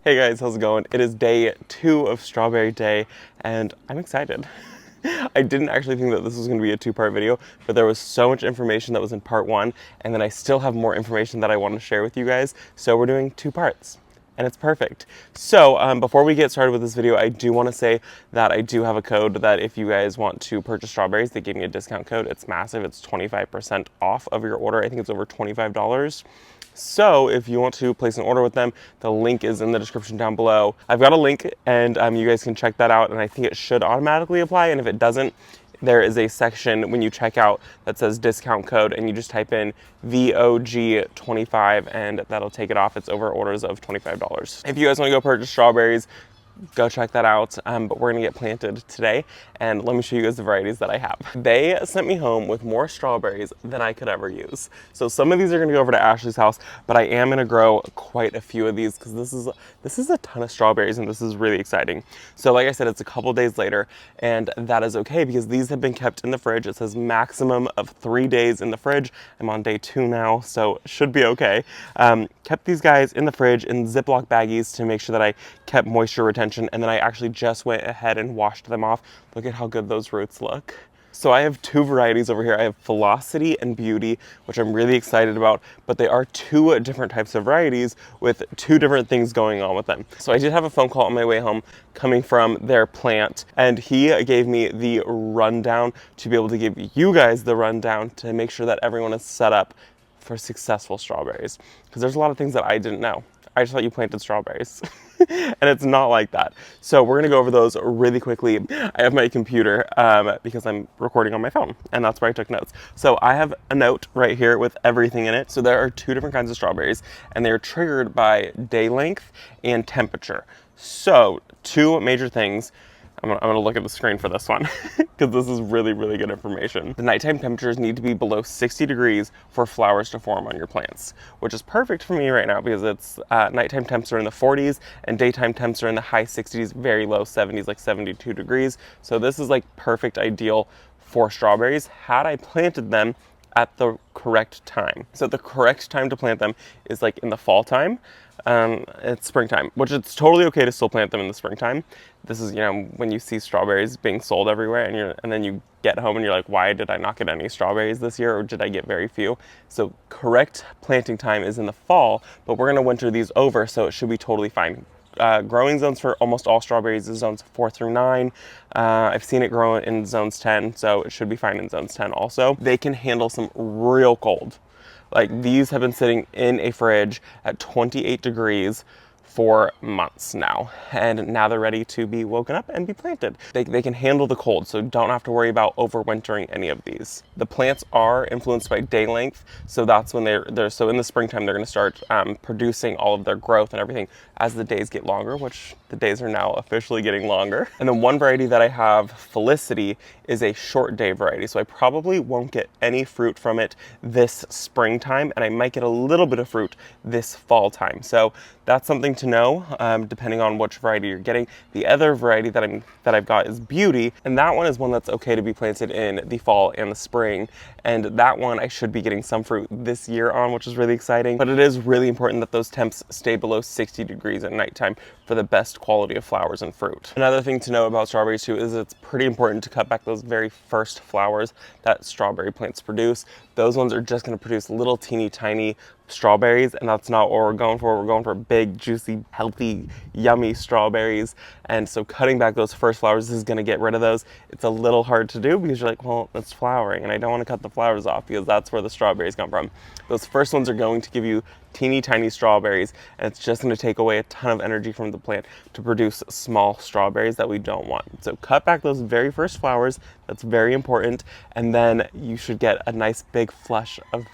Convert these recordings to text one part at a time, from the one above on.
Hey guys, how's it going? It is day 2 of Strawberry Day and I'm excited. I didn't actually think that this was going to be a 2-part video, but there was so much information that was in part 1 and then I still have more information that I want to share with you guys, so we're doing 2 parts. And it's perfect. So before we get started with this video, I do want to say that I do have a code that if you guys want to purchase strawberries, they gave me a discount code. It's massive. It's 25% off of your order. I think it's over $25. So if you want to place an order with them, the link is in the description down below. I've got a link and you guys can check that out, and I think it should automatically apply, and if it doesn't, there is a section when you check out that says discount code, and you just type in VOG25 and that'll take it off. It's over orders of $25. If you guys want to go purchase strawberries, go check that out, but we're gonna get planted today, and let me show you guys the varieties that I have. They sent me home with more strawberries than I could ever use. So some of these are gonna go over to Ashley's house, but I am gonna grow quite a few of these because this is a ton of strawberries and this is really exciting. So like I said, it's a couple days later, and that is okay because these have been kept in the fridge. It says maximum of 3 days in the fridge. I'm on day 2 now, so it should be okay. Kept these guys in the fridge in Ziploc baggies to make sure that I kept moisture retention, and then I actually just went ahead and washed them off. Look at how good those roots look. So I have 2 varieties over here. I have Velocity and Beauty, which I'm really excited about, but they are 2 different types of varieties with 2 different things going on with them. So I did have a phone call on my way home coming from their plant, and he gave me the rundown to be able to give you guys the rundown to make sure that everyone is set up for successful strawberries. Because there's a lot of things that I didn't know. I just thought you planted strawberries. And it's not like that. So we're gonna go over those really quickly. I have my computer because I'm recording on my phone, and that's where I took notes. So I have a note right here with everything in it. So there are 2 different kinds of strawberries, and they are triggered by day length and temperature. So 2 major things. I'm gonna look at the screen for this one because this is really, really good information. The nighttime temperatures need to be below 60 degrees for flowers to form on your plants, which is perfect for me right now because it's nighttime temps are in the 40s and daytime temps are in the high 60s, very low 70s, like 72 degrees. So this is like perfect, ideal for strawberries had I planted them at the correct time. So the correct time to plant them is like in the fall time. It's springtime, which it's totally okay to still plant them in the springtime. This is, you know, when you see strawberries being sold everywhere and then you get home and you're like, why did I not get any strawberries this year, or did I get very few? So correct planting time is in the fall, but we're gonna winter these over, so it should be totally fine. Growing zones for almost all strawberries is zones 4 through 9. I've seen it grow in zones 10, so it should be fine in zones 10 also. They can handle some real cold. Like these have been sitting in a fridge at 28 degrees for months now, and now they're ready to be woken up and be planted. They can handle the cold, so don't have to worry about overwintering any of these. The plants are influenced by day length, so that's when they're so in the springtime they're going to start producing all of their growth and everything as the days get longer, which the days are now officially getting longer. And then one variety that I have, Felicity, is a short day variety, so I probably won't get any fruit from it this springtime, and I might get a little bit of fruit this fall time. So that's something to know, depending on which variety you're getting. The other variety that I've got is Beauty, and that one is one that's okay to be planted in the fall and the spring. And that one I should be getting some fruit this year on, which is really exciting. But it is really important that those temps stay below 60 degrees at nighttime for the best quality of flowers and fruit. Another thing to know about strawberries too is it's pretty important to cut back those very first flowers that strawberry plants produce. Those ones are just going to produce little teeny tiny strawberries, and that's not what we're going for. We're going for big, juicy, healthy, yummy strawberries. And so cutting back those first flowers is going to get rid of those. It's a little hard to do because you're like, well, it's flowering and I don't want to cut the flowers off because that's where the strawberries come from. Those first ones are going to give you teeny tiny strawberries, and it's just going to take away a ton of energy from the plant to produce small strawberries that we don't want. So cut back those very first flowers. That's very important, and then you should get a nice big flush of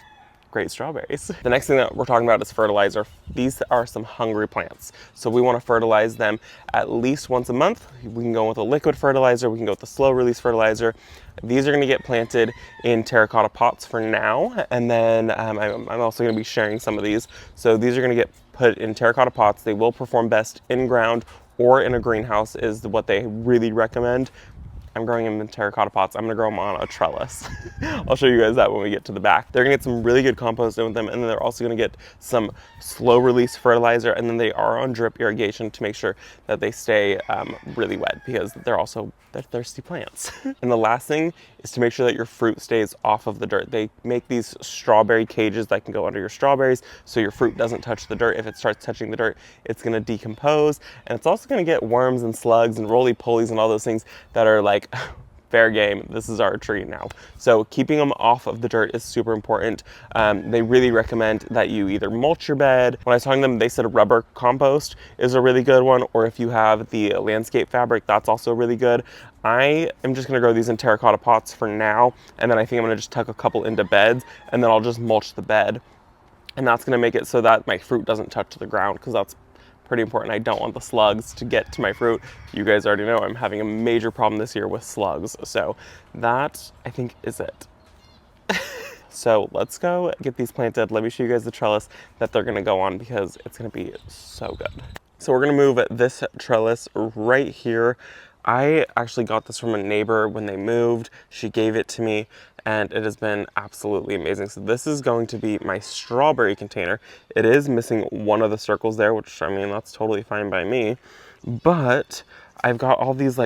great strawberries. The next thing that we're talking about is fertilizer. These are some hungry plants, so we want to fertilize them at least once a month. We can go with a liquid fertilizer, we can go with a slow release fertilizer. These are going to get planted in terracotta pots for now, and then I'm also going to be sharing some of these. So these are going to get put in terracotta pots. They will perform best in ground or in a greenhouse is what they really recommend. I'm growing them in terracotta pots. I'm gonna grow them on a trellis. I'll show you guys that when we get to the back. They're gonna get some really good compost in with them, and then they're also gonna get some slow release fertilizer, and then they are on drip irrigation to make sure that they stay really wet, because they're thirsty plants. And the last thing is to make sure that your fruit stays off of the dirt. They make these strawberry cages that can go under your strawberries so your fruit doesn't touch the dirt. If it starts touching the dirt, it's gonna decompose, and it's also gonna get worms and slugs and roly-polies and all those things that are like, fair game, this is our tree now. So keeping them off of the dirt is super important. They really recommend that you either mulch your bed. When I was talking to them, they said rubber compost is a really good one, or if you have the landscape fabric, that's also really good. I am just gonna grow these in terracotta pots for now, and then I think I'm gonna just tuck a couple into beds, and then I'll just mulch the bed. And that's gonna make it so that my fruit doesn't touch the ground, because that's pretty important. I don't want the slugs to get to my fruit. You guys already know I'm having a major problem this year with slugs. So that, I think, is it. So let's go get these planted. Let me show you guys the trellis that they're gonna go on, because it's gonna be so good. So we're gonna move this trellis right here. I actually got this from a neighbor when they moved. She gave it to me, and it has been absolutely amazing. So this is going to be my strawberry container. It is missing one of the circles there, which, I mean, that's totally fine by me. But I've got all these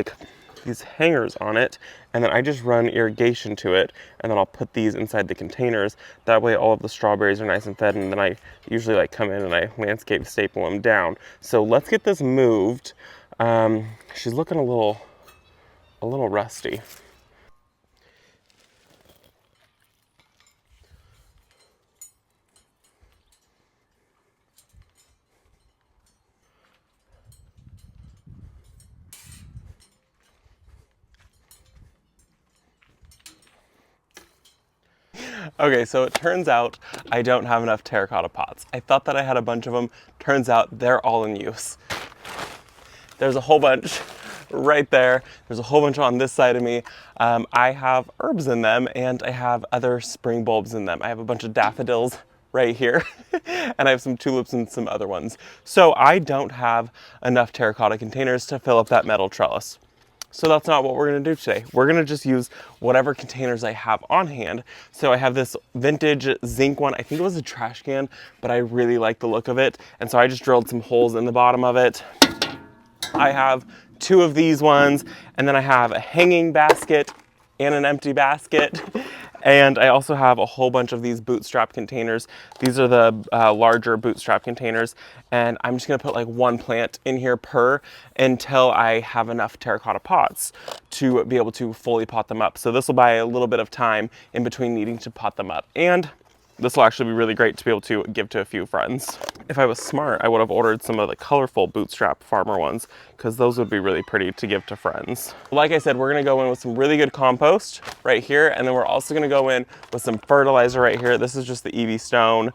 these hangers on it, and then I just run irrigation to it, and then I'll put these inside the containers. That way all of the strawberries are nice and fed, and then I usually come in and I landscape staple them down. So let's get this moved. She's looking a little rusty. Okay, so it turns out I don't have enough terracotta pots. I thought that I had a bunch of them. Turns out they're all in use. There's a whole bunch right there. There's a whole bunch on this side of me. I have herbs in them, and I have other spring bulbs in them. I have a bunch of daffodils right here, and I have some tulips and some other ones. So I don't have enough terracotta containers to fill up that metal trellis. So that's not what we're gonna do today. We're gonna just use whatever containers I have on hand. So I have this vintage zinc one. I think it was a trash can, but I really like the look of it. And so I just drilled some holes in the bottom of it. I have 2 of these ones, and then I have a hanging basket and an empty basket. And I also have a whole bunch of these Bootstrap containers. These are the larger Bootstrap containers, and I'm just gonna put like 1 plant in here per until I have enough terracotta pots to be able to fully pot them up. So this will buy a little bit of time in between needing to pot them up. And this will actually be really great to be able to give to a few friends. If I was smart, I would have ordered some of the colorful Bootstrap farmer ones, because those would be really pretty to give to friends. Like I said, we're gonna go in with some really good compost right here, and then we're also gonna go in with some fertilizer right here. This is just the EV Stone.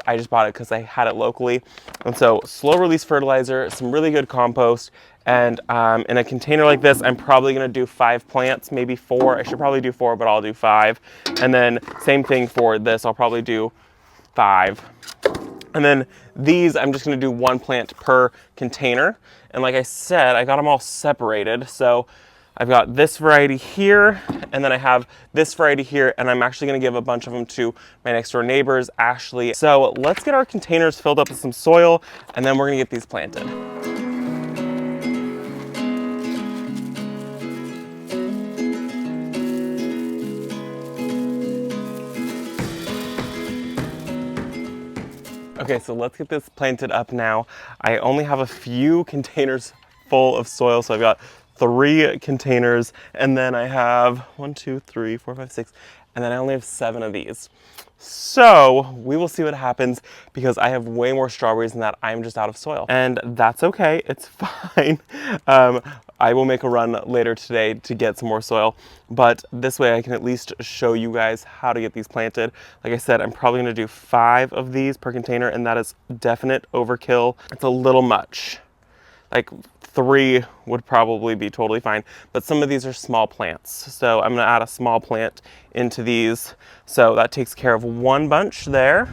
I just bought it because I had it locally. And so slow release fertilizer, some really good compost, and in a container like this, I'm probably gonna do 5 plants, maybe 4. I should probably do 4, but I'll do 5. And then same thing for this, I'll probably do 5. And then these, I'm just gonna do 1 plant per container. And like I said, I got them all separated. So I've got this variety here, and then I have this variety here, and I'm actually gonna give a bunch of them to my next door neighbors, Ashley. So let's get our containers filled up with some soil, and then we're gonna get these planted. Okay, so let's get this planted up now. I only have a few containers full of soil, so I've got 3 containers, and then I have 1, 2, 3, 4, 5, 6, and then I only have 7 of these. So we will see what happens, because I have way more strawberries than that. I'm just out of soil, and that's okay. It's fine. I will make a run later today to get some more soil, but this way I can at least show you guys how to get these planted. Like I said, I'm probably gonna do 5 of these per container, and that is definite overkill. It's a little much. Like 3 would probably be totally fine, but some of these are small plants. So I'm gonna add a small plant into these. So that takes care of 1 bunch there.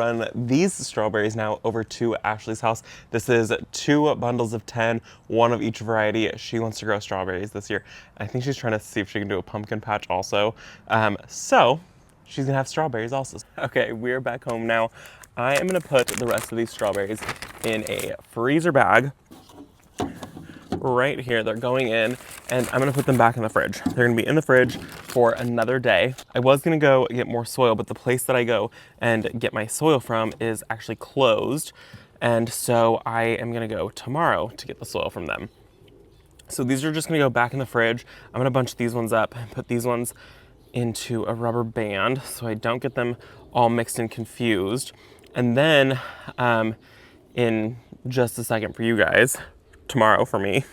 run these strawberries now over to Ashley's house. This is 2 bundles of 10, one of each variety. She wants to grow strawberries this year. I think she's trying to see if she can do a pumpkin patch also. So she's gonna have strawberries also. Okay, we're back home now. I am gonna put the rest of these strawberries in a freezer bag right here. They're going in, and I'm gonna put them back in the fridge. They're gonna be in the fridge for another day. I was gonna go get more soil, but the place that I go and get my soil from is actually closed. And so I am gonna go tomorrow to get the soil from them. So these are just gonna go back in the fridge. I'm gonna bunch these ones up and put these ones into a rubber band so I don't get them all mixed and confused. And then in just a second for you guys, tomorrow for me,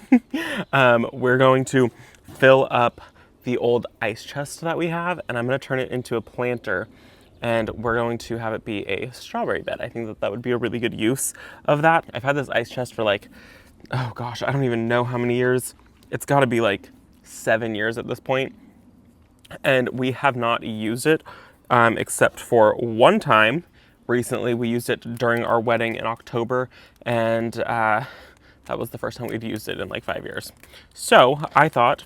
we're going to fill up the old ice chest that we have, and I'm gonna turn it into a planter, and we're going to have it be a strawberry bed. I think that that would be a really good use of that. I've had this ice chest for like, oh gosh, I don't even know how many years. It's gotta be like 7 years at this point. And we have not used it except for one time. Recently, we used it during our wedding in October, and that was the first time we'd used it in like 5 years. So I thought,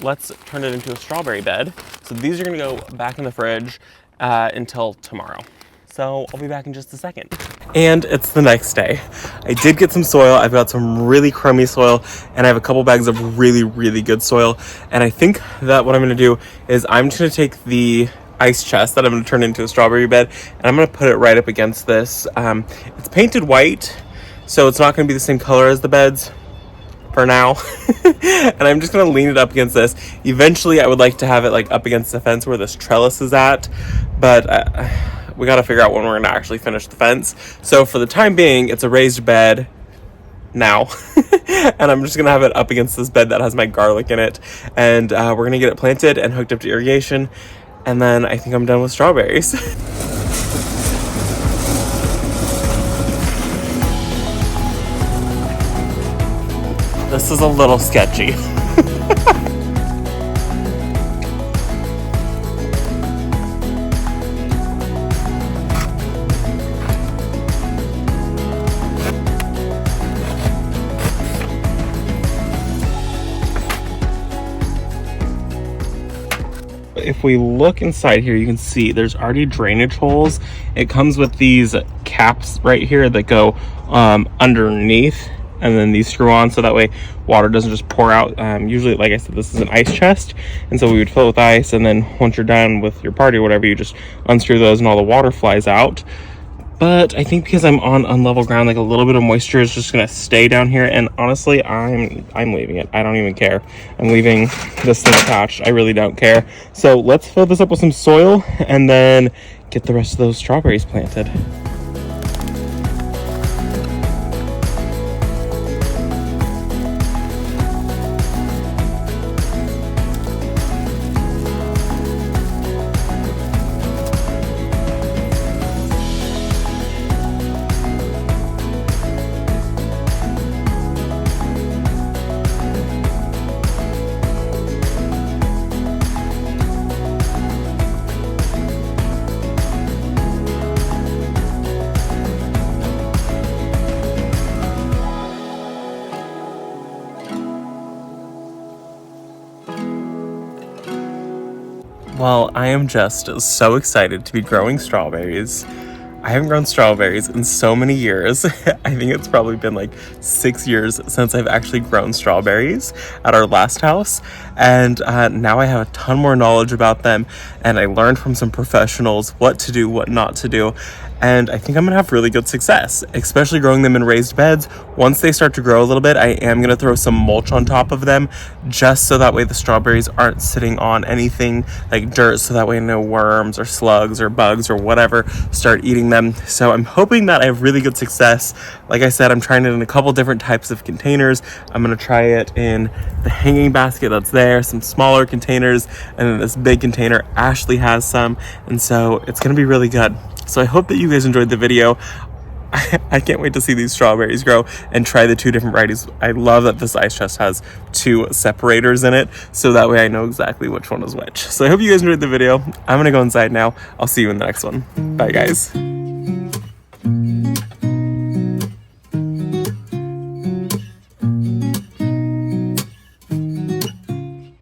let's turn it into a strawberry bed. So these are gonna go back in the fridge until tomorrow. So I'll be back in just a second. And it's the next day. I did get some soil. I've got some really crummy soil, and I have a couple bags of really, really good soil. And I think that what I'm gonna do is I'm just gonna take the ice chest that I'm gonna turn into a strawberry bed, and I'm gonna put it right up against this. It's painted white, so it's not gonna be the same color as the beds for now. And I'm just gonna lean it up against this. Eventually I would like to have it like up against the fence where this trellis is at, but we got to figure out when we're going to actually finish the fence. So for the time being, it's a raised bed now. And I'm just going to have it up against this bed that has my garlic in it. And we're going to get it planted and hooked up to irrigation. And then I think I'm done with strawberries. This is a little sketchy. If we look inside here, you can see there's already drainage holes. It comes with these caps right here that go underneath, and then these screw on so that way water doesn't just pour out. Usually, like I said, this is an ice chest, and so we would fill it with ice, and then once you're done with your party or whatever, you just unscrew those and all the water flies out. But I think because I'm on unlevel ground, like a little bit of moisture is just gonna stay down here, and honestly, I'm leaving it. I don't even care. I'm leaving this thing attached. I really don't care. So let's fill this up with some soil and then get the rest of those strawberries planted. Well, I am just so excited to be growing strawberries. I haven't grown strawberries in so many years. I think it's probably been like 6 years since I've actually grown strawberries at our last house. And now I have a ton more knowledge about them, and I learned from some professionals what to do, what not to do. And I think I'm gonna have really good success, especially growing them in raised beds. Once they start to grow a little bit, I am gonna throw some mulch on top of them, just so that way the strawberries aren't sitting on anything like dirt, so that way no worms or slugs or bugs or whatever start eating them. So I'm hoping that I have really good success. Like I said, I'm trying it in a couple different types of containers. I'm gonna try it in the hanging basket that's there, some smaller containers, and then this big container. Ashley has some, and so it's gonna be really good. So I hope that you guys enjoyed the video. I can't wait to see these strawberries grow and try the 2 different varieties. I love that this ice chest has 2 separators in it, so that way I know exactly which one is which. So I hope you guys enjoyed the video. I'm gonna go inside now. I'll see you in the next one. Bye guys.